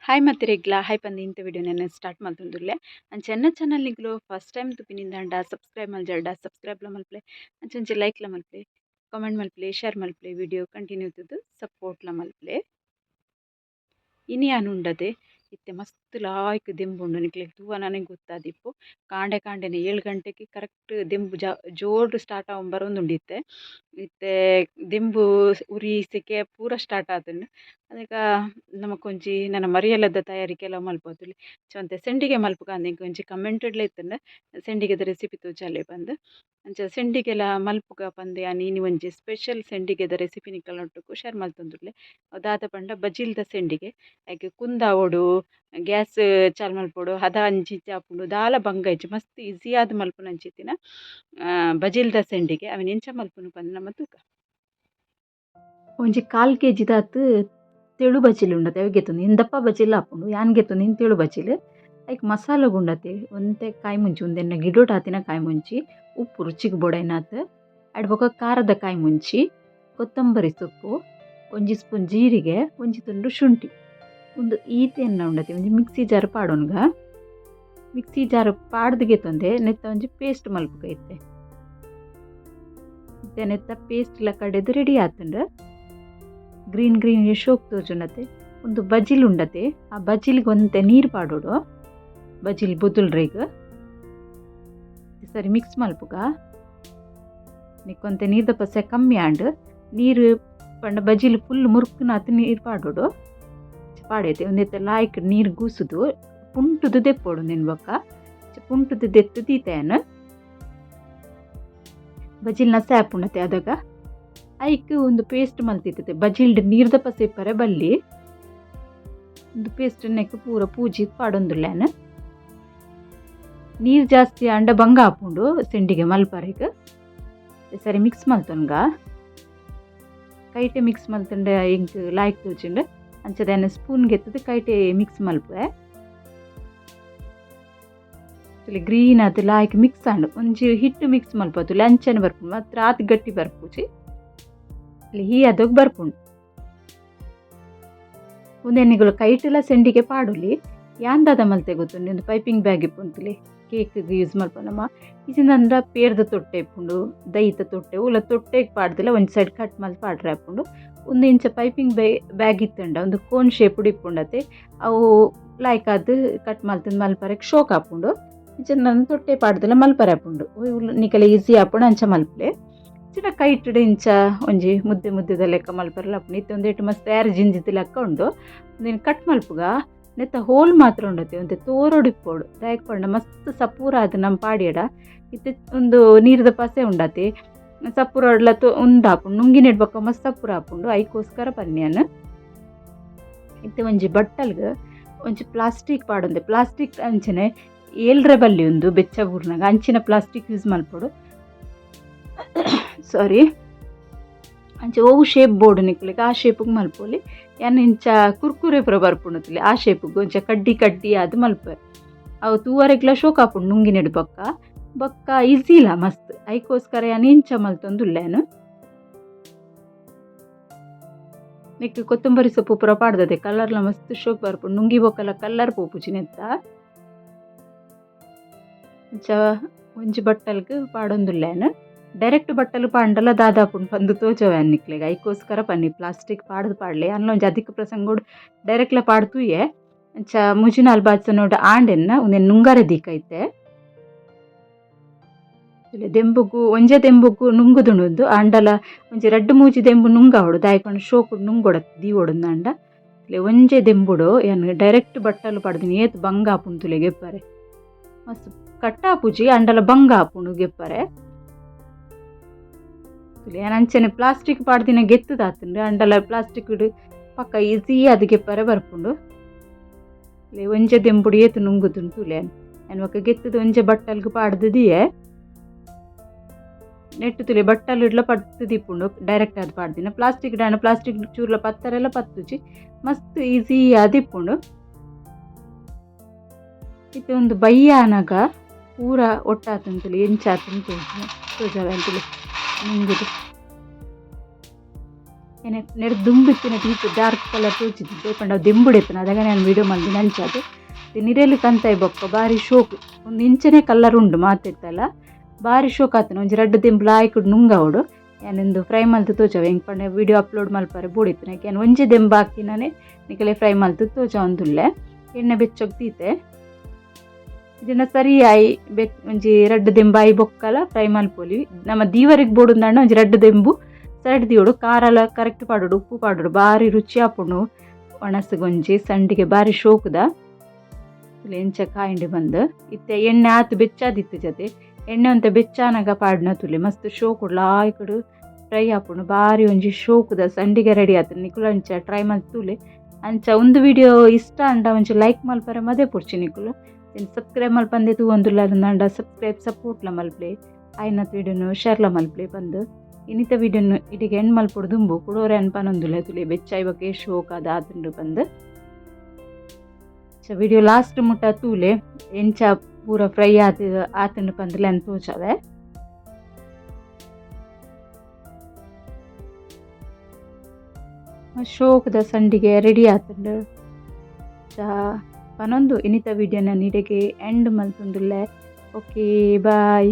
Hi ಮತ್ತೆ ರೆಗ್ಲಾ hi ಪಂದು ಇಂಥ video ನಾನು ಸ್ಟಾರ್ಟ್ ಮಾಡ್ತಂದುಲ್ಲೆ ನನ್ನ ಚಾನಲ್ ನಿಗ್ಲು ಫಸ್ಟ್ ಟೈಮ್ ತುಪಿನಿಂದ ಸಬ್ಸ್ಕ್ರೈಬ್ ಮಲ್ಜಲ್ಡ ಸಬ್ಸ್ಕ್ರೈಬ್ಲ ಮಲ್ಪಲೆ ಅಂಚೆ ಲೈಕ್ಲ ಮಲ್ಪಲೆ ಕಾಮೆಂಟ್ ಮಲ್ಪಲೆ ಶೇರ್ ಮಲ್ಪಲೆ ವಿಡಿಯೋ ಕಂಟಿನ್ಯೂ ತುದು ಸಪೋರ್ಟ್ಲ ಮಲ್ಪಲೆ ಇನಿ ಉಂಡದೆ ಇತ್ತೆ ಮಸ್ತ್ ಲಾಯ್ಕ್ ದೆಂಬುಂಡು ನಿಕ್ಲೆಗ್ ತೂವ ನನಗೆ ಗೊತ್ತಾದಿಪ್ಪು ಕಾಂಡೆನೆ 7 ಗಂಟೆಗೆ ಕರೆಕ್ಟ್ ದೆಂಬು ಜೋರು ಸ್ಟಾರ್ಟ್ ಆಗಿ ಬರೋಂದುಂಡಿತ್ತೆ ಇತ್ತೆ ದೆಂಬು ಉರಿ ಸೆಕೆ ಪೂರ ಸ್ಟಾರ್ಟ್ ಆತುಂಡು ಅದಕ್ಕೆ ನಮಕೊಂಜಿ ನನ್ನ ಮರಿಯಲ್ಲದ ತಯಾರಿ ಕೆಲವು ಮಲ್ಪೋದುಲಿ ಚಂತೆ ಸೆಂಡಿಗೆ ಮಲ್ಪಗ ಅಂದ್ ಒಂಜಿ ಕಮೆಂಟೆಡ್ಲ ಇತ್ತಂಡ ಸೆಂಡಿಗೆದ ರೆಸಿಪಿ ತೋಜಾಲೆ ಬಂದು ಅಂಚ ಸೆಂಡಿಗೆಲ ಮಲ್ಪುಗ ಪಂದೆ ನೀನು ಒಂಜಿ ಸ್ಪೆಷಲ್ ಸೆಂಡಿಗೆದ ರೆಸಿಪಿ ನಿಕ್ಕಲ್ನೊಟ್ಟುಗು ಶೇರ್ ಮಲ್ತೊಂದುಲ್ಲೆ ದಾದ ಪಂಡ ಬಜಿಲ್ದ ಸೆಂಡಿಗೆ ಯಾಕೆ ಕುಂದ ಓಡು ಗ್ಯಾಸ್ ಚಾಲ್ ಮಲ್ಪೊಡು ಹದ ಅಂಚಿ ಆಪುಂಡು ದಾಲ ಬಂಗ ಇಜ್ಜಿ ಮಸ್ತ್ ಈಸಿಯಾದ ಮಲ್ಪುನ ಅಂಚಿತ್ತಿನ ಬಜಿಲ್ದ ಸೆಂಡಿಗೆ ಅವನ್ ಎಂಚ ಮಲ್ಪುನು ಪಂದ್ ನಮ್ಮ ತೂಕ ಒಂಜಿ 1/4 kg ದಾತ್ ತೆಳು ಬಜಿಲ್ ಉಂಡತೆ ಅವು ಗೆತ್ತೊಂದು ಇಂದಪ್ಪ ಬಜಿಲ್ ಆಪುಂಡು ಯಾನ್ ಗೆತ್ತೊಂದು ಇನ್ ತೆಳು ಬಜಿಲ್ ಐಕ್ ಮಸಾಲ ಗುಂಡತೆ ಒಂತೆ ಕಾಯಿ ಮುಂಚಿ ಒಂದೆನ್ನ ಗಿಡೋಟ್ ಆತಿನ ಕಾಯಿ ಮುಂಚಿ ಉಪ್ಪು ರುಚಿಗೆ ಬೊಡೈನಾತ್ ಅಡ್ ಬೊಕ ಖಾರದ ಕಾಯಿ ಮುಂಚಿ ಕೊತ್ತಂಬರಿ ಸೊಪ್ಪು ಒಂಜಿ ಸ್ಪೂನ್ ಜೀರಿಗೆ ಒಂಜಿ ತುಂಡು ಶುಂಠಿ ಒಂದು ಈತೆಯನ್ನ ಉಂಡತೆ ಒಂಜಿ ಮಿಕ್ಸಿ ಜಾರ್ ಪಾಡೋನ್ಗ ಮಿಕ್ಸಿ ಜಾರ್ ಪಾಡ್ದಿಗೆ ತೊಂದೆ ನೆತ್ತ ಒಂಜಿ ಪೇಸ್ಟ್ ಮಲ್ಪುಗ ಇತ್ತೆ ನೆತ್ತ ಪೇಸ್ಟ್ ಎಲ್ಲ ಕಡೆದು ರೆಡಿ ಆತುಂಡು ಗ್ರೀನ್ ಶೋಕ್ ತೋಜುಂಡತೆ ಒಂದು ಬಜಿಲ್ ಉಂಡತೆ ಆ ಬಜಿಲ್ಗೆ ಒಂತೆ ನೀರು ಪಾಡೋಡು ಬಜಿಲ್ ಬೊದುಲ್ರೆಗ್ ಸರಿ ಮಿಕ್ಸ್ ಮಲ್ಪುಗ ನಿಕ್ಕೊಂತೆ ನೀರ್ದ ಪಸೆ ಕಮ್ಮಿ ಆಂಡ್ ನೀರು ಪಂಡ ಬಜಿಲ್ ಫುಲ್ ಮುರುಕುನಾತ್ ನೀರು ಪಾಡೋಡು ಪಾಡೈತೆ ಒಂದೈತೆ ಲಾಯ್ಕ್ ನೀರು ಗೂಸುದು ಪುಂಟುದು ದೆಪ್ಪೋಡು ನೆನ್ಬೊಕ್ಕ ಪುಂಟುದು ದೆತ್ತು ತೀತೆಯನ್ ಬಜಿಲ್ನ ಸ್ಯಾಪುಂಡತೆ ಅದಾಗ ಐಕ್ ಒಂದು ಪೇಸ್ಟ್ ಮಲ್ತಿರ್ತದೆ ಬಜಿಲ್ಡ್ ನೀರ್ದ ಪಸೆ ಪರೆ ಬಲ್ಲಿ ಒಂದು ಪೇಸ್ಟ್ ನೆಕ್ ಪೂರ ಪೂಜಿ ಪಾಡೊಂದುಲ್ಲೇನ ನೀರು ಜಾಸ್ತಿ ಅಂಡ ಬಂಗ ಹಾಪುಂಡು ಸೆಂಡಿಗೆ ಮಲ್ಪರೆಗ್ ಸರಿ ಮಿಕ್ಸ್ ಮಲ್ತೊನ್ಗ ಕೈಟೆ ಮಿಕ್ಸ್ ಮಲ್ತಂಡ ಇಂಕ್ ಲಾಯ್ಕ್ ತೋಜಿಂಡು ಅಂಚದನ್ನ ಸ್ಪೂನ್ ಗೆತ್ತದು ಕೈಟೆ ಮಿಕ್ಸ್ ಮಲ್ಪೆ ಗ್ರೀನ್ ಅದು ಲಾಯ್ಕ್ ಮಿಕ್ಸ್ ಆಂಡು ಒಂಜಿ ಹಿಟ್ಟು ಮಿಕ್ಸ್ ಮಲ್ಪೋದು ಲಂಚನೆ ಬರ್ಪುಂಡು ಮಾತ್ರ ಆತ್ ಗಟ್ಟಿ ಬರ್ಪುಜಿ ಹೀ ಅದೋಗ್ ಬರ್ಪುಂಡು ಒಂದೆನ್ನಿಗಳು ಕೈಟೆಲ್ಲ ಸೆಂಡಿಗೆ ಪಾಡುಲಿ ಯಾಂದಾದ ಮಲ್ತೆ ಗೊತ್ತುಂಡು ಒಂದು ಪೈಪಿಂಗ್ ಬ್ಯಾಗ್ ಇಪ್ಪುಂತುಲಿ ಕೇಕ್ಗೆ ಯೂಸ್ ಮಲ್ಪನಮ್ಮ ಇಸಿಂದ ಪೇರ್ದ ತೊಟ್ಟೆ ಇಪ್ಪುಂಡು ದೈತ ತೊಟ್ಟೆ ಉಲ್ಲ ತೊಟ್ಟೆಗೆ ಪಾಡ್ದಿಲ್ಲ ಒಂದು ಸೈಡ್ ಕಟ್ ಮಲ್ತು ಪಾಡ್ರೆ ಹಾಪುಂಡು ಒಂದು ಇಂಚ ಪೈಪಿಂಗ್ ಬ್ಯಾಗ್ ಇತ್ತಂಡ ಒಂದು ಕೋನ್ ಶೇಪುಡು ಇಪ್ಪುಂಡತೆ ಅವು ಲಾಯ್ಕ್ ಅದು ಕಟ್ ಮಲ್ತಂದು ಮಲ್ಪರೆಗೆ ಶೋಕ್ ಹಾಪುಂಡು ಇಂಚ ತೊಟ್ಟೆ ಪಾಡ್ದಿಲ್ಲ ಮಲ್ಪರೆ ಹಾಪುಂಡು ನಿಕಲ ಈಸಿ ಹಾಪುಂಡು ಅಂಚ ಮಲ್ಪಲೆ ಚಿನ್ನ ಕೈ ಇಟ್ಟುಡು ಇಂಚ ಒಂಜಿ ಮುದ್ದೆ ಲೆಕ್ಕ ಮಲ್ಪರಲ್ಲ ಹಾಪುಂಡು ಇತ್ತು ಒಂದೇಟು ಮಸ್ತ್ ಯಾರು ಜಿಂಜಿತಿ ಲೆಕ್ಕ ಉಂಡು ನೀನು ಕಟ್ ಮಲ್ಪುಗ ನೆತ್ತ ಹೋಲ್ ಮಾತ್ರ ಉಂಡತೆ ಒಂತೆ ತೋರೋಡು ಇಪ್ಪೋಡು ದಾಯಕ್ ಪಂಡ ಮಸ್ತ್ ಸಪೂರ ಅದು ನಮ್ಮ ಪಾಡ್ಯಡ ಇತ್ತು ಒಂದು ನೀರ್ದ ಪಸೆ ಉಂಡತೆ ಸಪೂರ ಒಡ್ಲ ಉಂದು ಹಾಪುಂಡು ನುಂಗಿನ ಇಡ್ಬೇಕ ಮಸ್ತ್ ಸಪೂರ ಹಾಪುಂಡು ಐಕೋಸ್ಕರ ಪನ್ಯನ್ ಇತ್ತೆ ಒಂಜಿ ಬಟ್ಟಲ್ಗೆ ಒಂಜಿ ಪ್ಲಾಸ್ಟಿಕ್ ಪಾಡೊಂದೆ ಪ್ಲಾಸ್ಟಿಕ್ ಅಂಚನೆ ಏಳ್ರೆ ಬಲ್ಲಿ ಒಂದು ಬೆಚ್ಚ ಊರ್ನಾಗ ಅಂಚಿನ ಪ್ಲಾಸ್ಟಿಕ್ ಯೂಸ್ ಮಲ್ಪೊಡು ಸಾರಿ ಅಂಚೆ ಓವು ಶೇಪ್ ಬೋರ್ಡ್ ನಿಕ್ಲಿಕ್ಕೆ ಆ ಶೇಪಿಗೆ ಮಲ್ಪೊಲಿ ಯಾನ್ ಇಂಚ ಕುರ್ಕುರೆ ಪುರ ಬರ್ಪುಂಡುತ್ತಲಿ ಆ ಶೇಪಿಗೆ ಒಂಚ ಕಡ್ಡಿ ಅದು ಮಲ್ಪೆ ಅವು ತೂವರೆಗ್ಲ ಶೋಕ್ ಹಾಪುಂಡು ನುಂಗಿನೆಡು ಬೊಕ್ಕ ಈಸಿಲ್ಲ ಮಸ್ತ್ ಐಕೋಸ್ಕರ ಯಾನ್ ಇಂಚ ಮಲ್ತೊಂದುಲ್ಲೇನು ನೆಕ್ ಕೊತ್ತಂಬರಿ ಸೊಪ್ಪು ಪುರ ಪಾಡ್ದದೆ ಕಲರ್ಲ ಮಸ್ತ್ ಶೋಕ್ ಬರ್ಪುಂಡು ನುಂಗಿ ಬೊಕ್ಕಲ ಕಲ್ಲರ್ ಪೋಪುಜಿನೆತ್ತ ಅಂಚ ಒಂಜಿ ಬಟ್ಟಲ್ಗೆ ಪಾಡೊಂದುಲ್ಲೇನು ಡೈರೆಕ್ಟ್ ಬಟ್ಟಲು ಪಾಂಡಲ ದಾದಾಪುಂಡು ಪಂದು ತೋಜವೆ ಅನ್ನಿಕ್ಲೆಗ್ ಐಕೋಸ್ಕರ ಪನ್ನಿ ಪ್ಲಾಸ್ಟಿಕ್ ಪಾಡ್ದು ಪಾಡ್ಲೆ ಅನ್ನ ಒಂಜಿ ಅಧಿಕ ಪ್ರಸಂಗೋಡು ಡೈರೆಕ್ಟ್ಲ ಪಾಡ್ತೂಯೆ ಅಂಚ ಮುಜಿನಾಲ್ ಬಾಚನೋಡು ಆಂಡೆನ್ನ ಒಂದೇನು ನುಂಗಾರೆ ದೀಕೈತೆ ದೆಂಬುಗು ಒಂಜೆ ದೆಂಬುಗು ನುಂಗುದುಂಡು ಅಂಡಲ ಒಂಜಿ 2 ಮೂಜಿ ದೆಂಬು ನುಂಗಾವಡು ದಾಯ್ಕೊಂಡು ಶೋಕುಡು ನುಂಗೊಡ ದೀವೊಡು ಅಂಡ ಒಂಜೆ ದೆಂಬುಡು ಏನು ಡೈರೆಕ್ಟ್ ಬಟ್ಟಲು ಪಾಡ್ದಿನಿ ಏತ್ ಬಂಗ ಹಾಪುಂಡು ತುಲೆ ಗೆಪ್ಪರೆ ಮಸ್ತ್ ಕಟ್ಟಾಪುಜಿ ಅಂಡಲ ಬಂಗ ಹಾಪುಂಡು ಗೆಪ್ಪರೆ ಅಂಚನೆ ಪ್ಲಾಸ್ಟಿಕ್ ಪಾಡ್ದಿನ ಗೆತ್ತದಾತುಂಡು ಅಂಡಲ ಪ್ಲಾಸ್ಟಿಕ್ ಪಕ್ಕ ಈಸಿ ಅದು ಗೆಪ್ಪರೆ ಬರ್ಪುಂಡು ಒಂಜೆ ದೆಂಬುಡು ಏತು ನುಂಗುದುಂಡು ತುಲೆ ಅನ್ವಕ್ಕ ಗೆತ್ತದು ಒಂಜೆ ಬಟ್ಟಲ್ಗೆ ಪಾಡ್ದಿಯೇ ನೆಟ್ಟು ತುಲೆ ಬಟ್ಟಲು ಇಡ್ಲ ಪತ್ತು ದಿಪ್ಪುಂಡು ಡೈರೆಕ್ಟ್ ಅದು ಪಾಡ್ದಿನ ಪ್ಲಾಸ್ಟಿಕ್ ಡಾಣ ಪ್ಲಾಸ್ಟಿಕ್ ಚೂರ್ಲ ಪತ್ತರೆಲ್ಲ ಪತ್ತುಜಿ ಮಸ್ತ್ ಈಸಿ ಅದಿಪ್ಪುಂಡು ಇದು ಒಂದು ಬಯ್ಯ ಅನಗ ಪೂರ ಒಟ್ಟಾತಂತಲಿ ಎಂಚಾತಂತ ತೋಜವೆ ಅಂತಲಿ ನುಂಗುದು ಏನೇ ನೆಡ್ ದುಂಬಿತ್ತಿನ ಟೀಚರ್ ಡಾರ್ಕ್ ಕಲರ್ ತೋಚಿದ್ದೆ ಪಂಡ ಅವು ದೆಂಬುಡೆತ್ತನ ಅದಾಗ ನಾನು ವೀಡಿಯೋ ಮಾಡಿ ನಂಚದು ನಿರೇಲಿ ಕಂತಾಯಿ ಬೊಕ್ಕ ಭಾರಿ ಶೋಕ್ ಒಂದು ಇಂಚನೆ ಕಲರ್ ಉಂಡು ಮಾತೆತ್ತಲ್ಲ ಭಾರಿ ಶೋಕ್ ಆತನ ಒಂಜಿ ರಡ್ಡು ದೆಂಬುಲ ಆಯ್ಕುಡು ನುಂಗವಡು ಏನೊಂದು ಫ್ರೈ ಮಲ್ತು ತೋಚವ ಹೆಂಗೆ ಪಂಡ ವೀಡಿಯೋ ಅಪ್ಲೋಡ್ ಮಲ್ಪರೆ ಬೋಡಿತ್ತು ನಾಕೆ ಏನು ಒಂಜಿ ದೆಂಬ ಹಾಕಿನೇ ನಿಕಲೆ ಫ್ರೈ ಮಲ್ತು ತೋಚ ಒಂದುಲ್ಲೆ ಎಣ್ಣೆ ಬೆಚ್ಚೊಗ್ತೀತೆ ಇದನ್ನ ಸರಿಯಾಯಿ ಒಂಜಿ ರಡ್ಡು ದೆಂಬು ಆಯಿ ಬೊಕ್ಕಲ ಫ್ರೈ ಮಲ್ಪೊಲಿ ನಮ್ಮ ದೀವರಿಗೆ ಬೋಡುಂದಾಂಡ ಒಂಜಿ ರಡ್ಡು ದೆಂಬು ಸೈಡ್ ದಿಯೋಡು ಖಾರಲ ಕರೆಕ್ಟ್ ಪಾಡೋಡು ಉಪ್ಪು ಪಾಡೋಡು ಭಾರಿ ರುಚಿ ಆಪುಂಡು ಒಣಸಗೊಂಜಿ ಸಂಡಿಗೆ ಭಾರಿ ಶೋಕುದ ಎಂಚ ಕಾಯಿಂಡು ಬಂದು ಇತ್ತೆ ಎಣ್ಣೆ ಆತು ಬೆಚ್ಚಾದಿತ್ತು ಜೊತೆ ಎಣ್ಣೆ ಅಂತ ಬೆಚ್ಚಾನಾಗ ಪಾಡ್ನ ತುಲಿ ಮಸ್ತ್ ಶೋಕುಡು ಲಾಯ್ಕಡು ಫ್ರೈ ಆಪುಂಡು ಭಾರಿ ಒಂಜಿ ಶೋಕುದ ಸಂಡಿಗೆ ರೆಡಿ ಆತು ನಿಕುಲು ಅಂಚ ಟ್ರೈ ಮಲ್ತುಲೆ ಅಂಚ ಒಂದು ವಿಡಿಯೋ ಇಷ್ಟ ಅಂಡ ಒಂಚ ಲೈಕ್ ಮಲ್ಪರೆ ಮದೆ ಪುಡ್ಚಿ ನಿಕುಲು ಸಬ್ಸ್ಕ್ರೈಬ್ ಮಲ್ಪಂದೆ ತೂ ಒಂದುಲ್ಲ ಅಂಡ ಸಬ್ಸ್ಕ್ರೈಬ್ ಸಪೋರ್ಟ್ಲ ಮಲ್ಪ್ಲೆ ಆಯ್ನತ್ ವಿಡಿಯೋನು ಶೇರ್ಲ ಮಲ್ಪ್ಲೆ ಬಂದು ಇನ್ನಿತ ವಿಡಿಯೋನು ಇಟಿಗೆ ಹೆಣ್ಣು ಮಲ್ಪೊಡು ದುಂಬು ಕುಡೋರೆ ಅನ್ಪನೊಂದುಲ್ಲ ತುಲಿ ಬೆಚ್ಚಾಯಿ ಬಗ್ಗೆ ಶೋಕ್ ಅದ ಆತುಂಡು ಬಂದು ವಿಡಿಯೋ ಲಾಸ್ಟ್ ಮುಟ್ಟ ತೂಲೆ ಎಂಚ ಪೂರ ಫ್ರೈ ಆತುಂಡು ಪಂದ್ಲೆ ಅಂತ ತೋಚವೆ ಶೋಕದ ಸಂಡಿಗೆ ರೆಡಿ ಆತುಂಡು ಪನೊಂದು ಇನ್ನಿತ ವಿಡಿಯೋನ ನಿಡೆಗೆ ಎಂಡ್ ಮಲ್ತುಂದುಲ್ಲೆ ಓಕೆ ಬಾಯ್.